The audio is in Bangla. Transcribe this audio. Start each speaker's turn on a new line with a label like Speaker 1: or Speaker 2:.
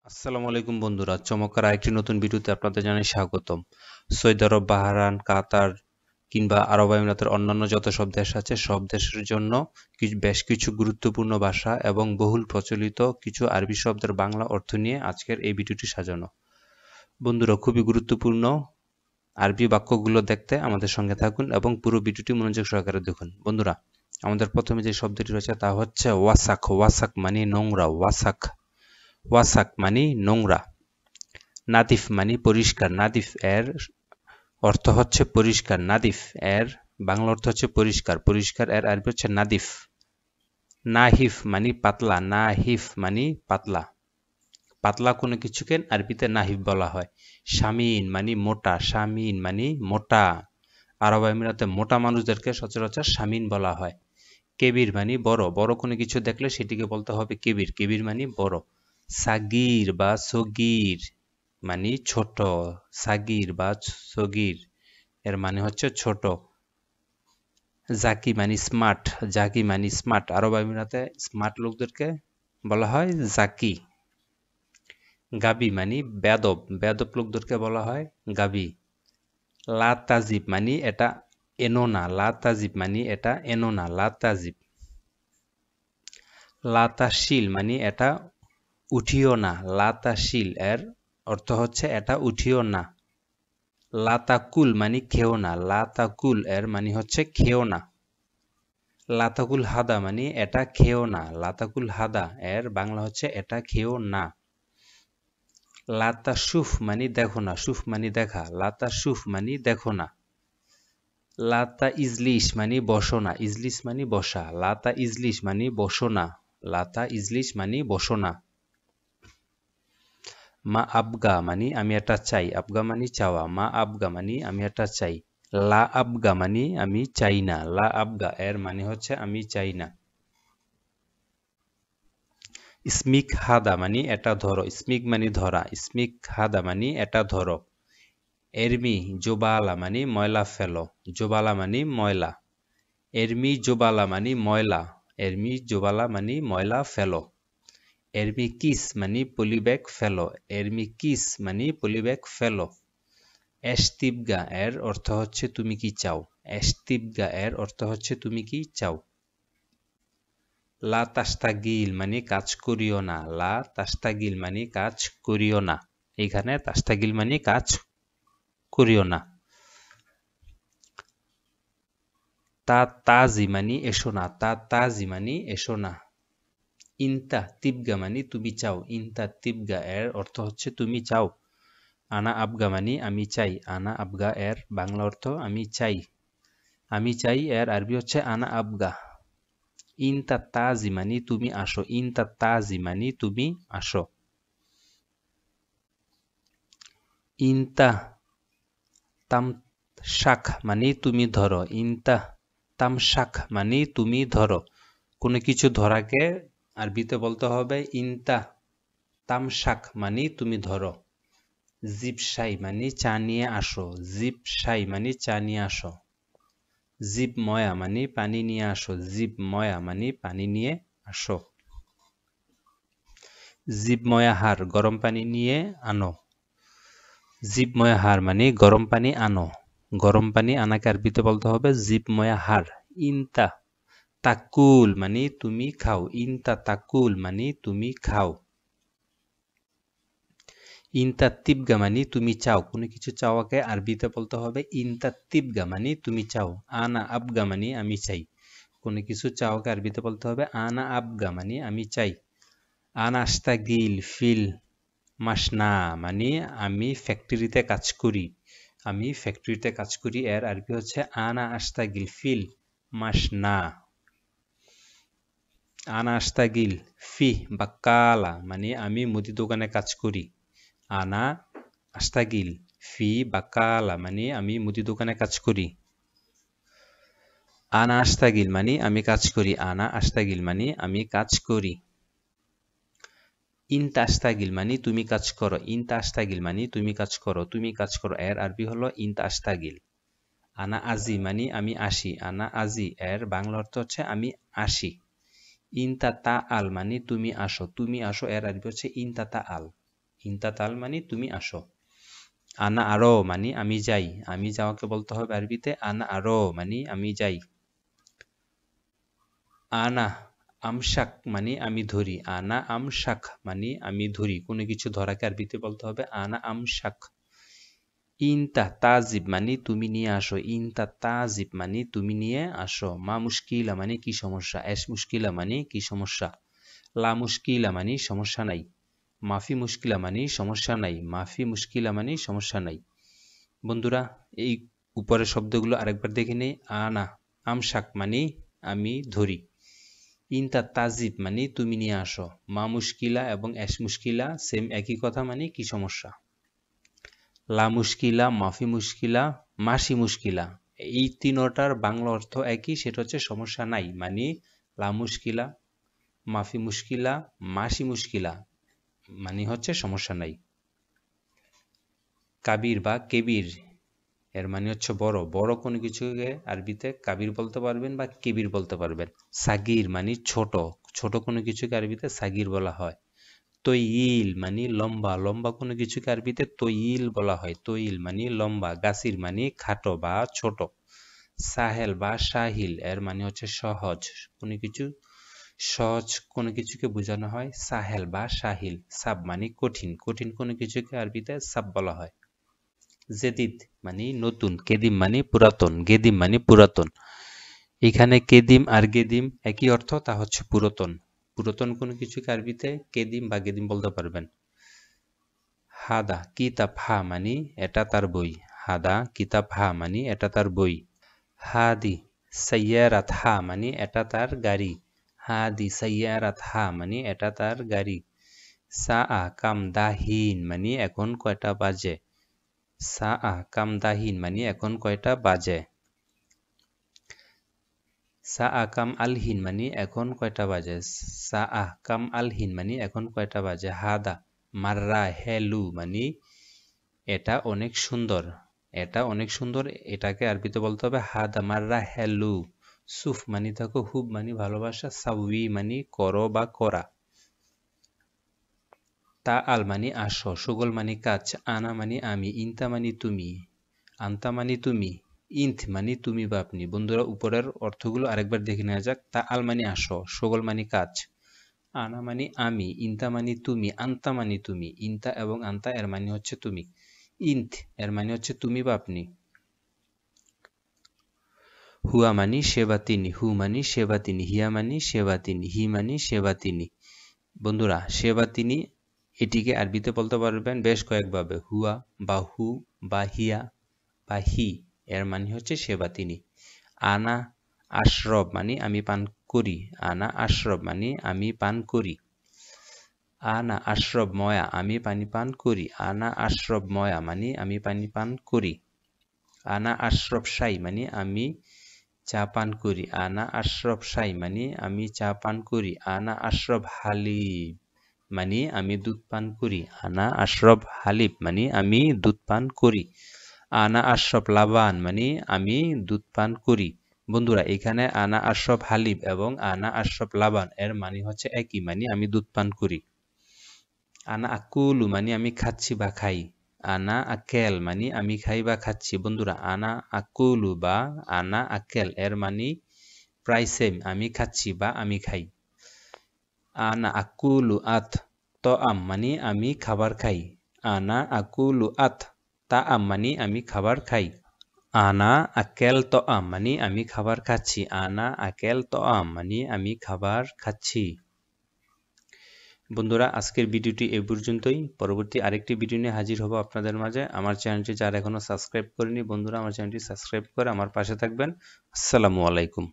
Speaker 1: আসসালামু আলাইকুম বন্ধুরা, চমৎকার আরেকটি নতুন ভিডিওতে আপনাদের জানাই স্বাগতম। সৌদি আরব, বাহরাইন, কাতার কিংবা আরব আমিরাতের অন্যান্য যত সব দেশ আছে সব দেশের জন্য বেশ কিছু গুরুত্বপূর্ণ ভাষা এবং বহুল প্রচলিত কিছু আরবি শব্দের বাংলা অর্থ নিয়ে আজকের এই ভিডিওটি সাজানো। বন্ধুরা, খুবই গুরুত্বপূর্ণ আরবি বাক্যগুলো দেখতে আমাদের সঙ্গে থাকুন এবং পুরো ভিডিওটি মনোযোগ সহকারে দেখুন। বন্ধুরা, আমাদের প্রথমে যে শব্দটি রয়েছে তা হচ্ছে ওয়াসাক। ওয়াসাক মানে নোংরা। ওয়াসাক ওয়াসাক মানে নোংরা। নাদিফ মানে পরিষ্কার। নাদিফ এর অর্থ হচ্ছে পরিষ্কার। নাদিফ এর বাংলা অর্থ হচ্ছে পরিষ্কার। পরিষ্কার এর আরবি হচ্ছে নাদিফ। নাহিফ মানে পাতলা। নাহিফ মানে পাতলা। পাতলা কোনো কিছুকে আরবিতে নাহিফ বলা হয়। শামিন মানে মোটা। শামিন মানে মোটা। আরব আমিরাতে মোটা মানুষদেরকে সচরাচর শামিন বলা হয়। কেবির মানে বড়। বড় কোনো কিছু দেখলে সেটিকে বলতে হবে কেবির। কেবির মানে বড়। সাগির বা সগির মানে ছোট। সাগির বা সগির এর মানে হচ্ছে ছোট। জাকি মানে স্মার্ট। জাকি মানে স্মার্ট। আরব আমিরাতে স্মার্ট লোকদেরকে বলা হয় জাকি। গাবি মানে বেদব। বেদব লোকদেরকে বলা হয় গাবি। লা তাজিব মানে এটা এনো না। লা তাজিব মানে এটা এনো না। লা তাজিব। লা তাশিল মানে এটা উঠিও না। লা তাশিল এর অর্থ হচ্ছে এটা উঠিও না। লাতাকুল মানে খেও না। লাতাকুল এর মানে হচ্ছে খেও না। লাতাকুল হাদা মানে এটা খেও না। লাতাকুল হাদা এর বাংলা হচ্ছে এটা খেও না। লাতা সুফ মানে দেখো না। সুফ মানে দেখা। লাতা সুফ মানে দেখো না। লাতা ইজলিশ মানে বসো না। ইজলিশ মানে বসা। লাতা ইজলিশ মানে বসো না। লাতা ইজলিশ মানে বসো না। মা আবগা মানে আমি এটা চাই। আবগা মানে চাওয়া। মা আবগা মানে আমি এটা চাই। লা আবগা মানে আমি চাই না। লা আবগা এর মানে হচ্ছে আমি চাই না। স্মিক হাদা মানে এটা ধরো। স্মিক মানে ধরা। স্মিক হাদা মানে এটা ধরো। এরমি জোবালা মানে ময়লা ফেলো। জোবালা মানে ময়লা। এরমি জোবালা মানে ময়লা। এরমি জোবালা মানে ময়লা ফেলো। এরমি কিস মানে পলিব্যাগ ফেলো। এরমি কিস মানে পলিব্যাগ ফেলো। এশতিবগা এর অর্থ হচ্ছে তুমি কি চাও। এশতিবগা এর অর্থ হচ্ছে তুমি কি চাও। লা তাস্তাগিল মানে কাজ করিও না। লা তাস্তাগিল মানে কাজ করিও না। এখানে তাস্তাগিল মানে কাজ করিও না। তা তাজি মানে এসো না। তা তাজি মানে এসো না। ইনতা তিবগা মানে তুমি চাও। ইনতা তিবগা এর অর্থ হচ্ছে তুমি চাও। আনা আবগা মানে আমি চাই। আনা আবগা এর বাংলা অর্থ আমি চাই। আমি চাই এর আরবি হচ্ছে আনা আবগা। ইনতা তাজি মানে তুমি আসো। ইনতা তাজি মানে তুমি আসো। ইনতা তামশাক মানে তুমি ধরো। ইনতা তামশাক মানে তুমি ধরো। কোনো কিছু ধরাকে আরবিতে বলতে হবে ইনতা তামশাক মানে তুমি ধরো। জিপসাই মানে চা নিয়ে আসো। জিপসাই মানে চা নিয়ে আসো। জিপ ময়া মানে পানি নিয়ে আসো। জিপ ময়া মানে পানি নিয়ে আসো। জিপ ময়া হার গরম পানি নিয়ে আনো। জিপ ময়া হার মানে গরম পানি আনো। গরম পানি আনাকে আরবিতে বলতে হবে জিপ ময়া হার। ইনতা তাকুল মানে তুমি খাও। ইনতা তাকুল মানে তুমি খাও। ইনতা তিবগা মানে তুমি চাও। কোনো কিছু চাওয়াকে আরবিতে বলতে হবে ইনতা তিবগা মানে তুমি চাও। আনা আবগা মানে আমি চাই। কোনো কিছু চাওয়াকে আরবিতে বলতে হবে আনা আবগা মানে আমি চাই। আনা আস্তাগিল ফিল মাসনা মানে আমি ফ্যাক্টরিতে কাজ করি। আমি ফ্যাক্টরিতে কাজ করি এর আরবি হচ্ছে আনা আস্তাগিল ফিল মাসনা। আনা আস্তাগিল ফি বাক্কালা মানে আমি মুদি দোকানে কাজ করি। আনা আস্তাগিল ফি বাক্কালা মানে আমি মুদি দোকানে কাজ করি। আনা আস্তাগিল মানে আমি কাজ করি। আনা আস্তাগিল মানে আমি কাজ করি। ইনতা আস্তাগিল মানে তুমি কাজ করো। ইনতা আস্তাগিল মানে তুমি কাজ করো। তুমি কাজ করো এর আরবি হলো ইনতা আস্তাগিল। আনা আজি মানে আমি আসি। আনা আজি এর বাংলা অর্থ হচ্ছে আমি আসি। ইনতা তা আল মানে তুমি আসো। তুমি আসো এর আরবি হচ্ছে ইনতা তা আল। ইনতা তাল মানে তুমি আসো। আনা আরো মানে আমি যাই, আমি যাওয়াকে বলতে হবে আরবিতে আনা আরো মানে আমি যাই। আনা আমশাক মানে আমি ধরি, আনা আমশাক মানে আমি ধরি, কোনো কিছু ধরাকে আরবিতে বলতে হবে আনা আমশাক। ইনতা তাজিব মানে তুমি নিয়ে আসো, ইনতা তাজিব মানে তুমি নিয়ে আসো। মা মুশকিলা মানে কি সমস্যা, এস মুশকিলা মানে কি সমস্যা, লা মুশকিলা মানে সমস্যা নাই, মাফি মুশকিলা মানে সমস্যা নাই, মাফি মুশকিলা মানে সমস্যা নাই। বন্ধুরা এই উপরের শব্দগুলো আরেকবার দেখে নেই। আনা আমশাক মানে আমি ধরি, ইনতা তাজিব মানে তুমি নিয়ে আসো, মা মুশকিলা এবং এস মুশকিলা সেম একই কথা মানে কি সমস্যা। লা মুশকিলা, মাফি মুশকিলা, মাসি মুশকিলা, এই তিনটার বাংলা অর্থ একই, সেটা হচ্ছে সমস্যা নাই, মানে লা মুশকিলা, মাফি মুশকিলা, মাসি মুশকিলা মানে হচ্ছে সমস্যা নাই। কাবির বা কেবির এর মানে হচ্ছে বড়, বড় কোনো কিছুকে আরবিতে কাবির বলতে পারবেন বা কেবির বলতে পারবেন। সাগির মানে ছোট, ছোট কোনো কিছুকে আরবিতে সাগির বলা হয়। তৈল মানে লম্বা, লম্বা কোনো কিছুকে আরবিতে তৈল বলা হয়, তৈল মানে লম্বা। গাসির মানে খাটো বা ছোট। সাহেল বা সাহিল এর মানে হচ্ছে সহজ কোনো কিছু, সহজ কোনো কিছুকে বোঝানো হয় সাহেল বা সাহিল। সাব মানে কঠিন, কঠিন কোনো কিছুকে আরবিতে সাব বলা হয়। জেদিদ মানে নতুন, কেদিম মানে পুরাতন, গেদিম মানে পুরাতন। এখানে কেদিম আর গেদিম একই অর্থ, তা হচ্ছে পুরাতন। পুরাতন কোনো কিছুকে আরবিতে কেদিম বা গেদিম বলতে পারবেন। হাদা কিতাব হা মানে এটা তার বই, হাদা কিতাব হা মানে এটা তার বই। হাদি সাইয়ারাত হা মানে এটা তার গাড়ি, হাদি সাইয়ারাত হা মানে এটা তার গাড়ি। সা আ কাম দাহিন মানে এখন কয়টা বাজে, সা আ কাম দাহিন মানে এখন কয়টা বাজে। সা আ কাম আলহিন মানে এখন কয়টা বাজে, সা আ কাম আলহিন মানে এখন কয়টা বাজে। হাদা মাররা হেলু মানে এটা অনেক সুন্দর, এটা অনেক সুন্দর, এটাকে আরবিতে বলতে হবে হাদা মাররা হেলু। সুফ মানে থাকো, হুব মানে ভালোবাসা, সাউই মানে করো বা করা। তা আল মানে আসো, সুগল মানে কাজ, আনা মানে আমি, ইনতা মানে তুমি, আনতা মানে তুমি, ইন্থ মানে তুমি বা আপনি। বন্ধুরা উপরের অর্থগুলো আরেকবার দেখে নেওয়া যাক। তা আল মানে আসো, সুগল মানে কাজ, আনা মানে আমি, ইনতা মানে তুমি, আনতা মানে তুমি। ইনতা এবং আনতা এর মানে হচ্ছে তুমি, ইন্থ এর মানে হচ্ছে তুমি বা আপনি। হুয়া মানি সে বা তিনি, হু মানি সে বা তিনি, হিয়া মানি সে বা তিনি, হি মানি সে বা তিনি। বন্ধুরা সে বা তিনি এটিকে আরবিতে বলতে পারবেন বেশ কয়েকভাবে, হুয়া বা হু বা হিয়া বা হি এর মানে হচ্ছে সে বা তিনি। আনা আশরব মানে আমি পান করি, আনা আশরব মানে আমি পান করি। আনা আশরব ময়া আমি পানি পান করি, আনা আশরব ময়া মানে আমি পানি পান করি। আনা আশরব শাই মানে আমি চা পান করি, আনা আশরব শাই মানে আমি চা পান করি। আনা আশরব হালিব মানে আমি দুধ পান করি, আনা আশরব হালিব মানে আমি দুধ পান করি। আনা আশরব লাবান মানে আমি দুধ পান করি। বন্ধুরা এখানে আনা আশরব হালিব এবং আনা আশরব লাবান এর মানে হচ্ছে একই, মানে আমি দুধ পান করি। আনা আকুলু মানে আমি খাচ্ছি বা খাই, আনা আকেল মানে আমি খাই বা খাচ্ছি। বন্ধুরা আনা আকুলু বা আনা আকেল এর মানে প্রায় সেম, আমি খাচ্ছি বা আমি খাই। আনা আকুলু আত তো আম মানে আমি খাবার খাই, আনা আকুলু আত তা আম মানে আমি খাবার খাই। আনা আকেল তো আম মানে আমি খাবার খাচ্ছি, আনা আকেল তো আম মানে আমি খাবার খাচ্ছি। বন্ধুরা আজকের ভিডিওটি এই পর্যন্তই, পরবর্তী আরেকটি ভিডিও নিয়ে হাজির হব আপনাদের মাঝে। আমার চ্যানেলটি যারা এখনো সাবস্ক্রাইব করেনি বন্ধুরা আমার চ্যানেলটি সাবস্ক্রাইব করে আমার পাশে থাকবেন। আসসালামু আলাইকুম।